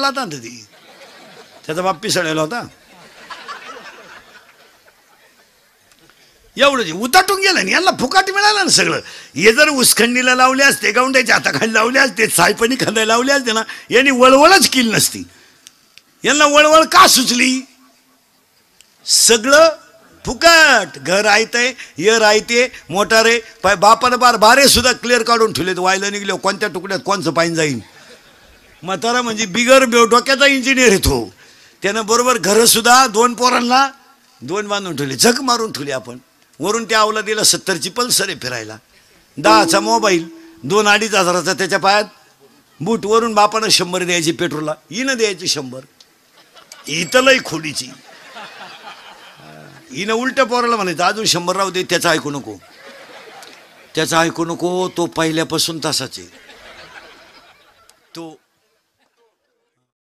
आता ती त्याचा बाप पिसळलेला होता. एवढं उताटून गेलं ना, यांना फुकाट मिळालं ना सगळं. हे जर उसखंडीला लावले असते, गावंड्याच्या हाताखाली लावले असते, सायपणी खांदायला लावले असते ना, यांनी वळवळच केली नसती. यांना वळवळ का सुचली? सगळं फुकट. घर राहतंय, ये राहते, मोटार आहे, बापानं बारे सुद्धा क्लिअर काढून ठेवलेत. व्हायला निघले कोणत्या तुकड्यात कोणचं पाणी जाईल. म्हातारा म्हणजे बिगर डोक्याचा इंजिनियर येतो. त्यानं बरोबर घरं सुद्धा 2 पोरांना 2 बांधून ठेवले, झक मारून ठेवले. आपण वरून त्या अवला दिला 70ची पल्सर आहे फिरायला, 10चा मोबाईल, 2-2.5 हजाराचा त्याच्या पायात बूट. वरून बापानं 100 द्यायची पेट्रोलला, हिनं द्यायची 100. इथं लई खोलीची. हिनं उलट्या पोराला म्हणायचं अजून 100 राहू दे, त्याचं ऐकू नको, त्याचं ऐकू नको. तो पहिल्यापासून तसाच आहे तो.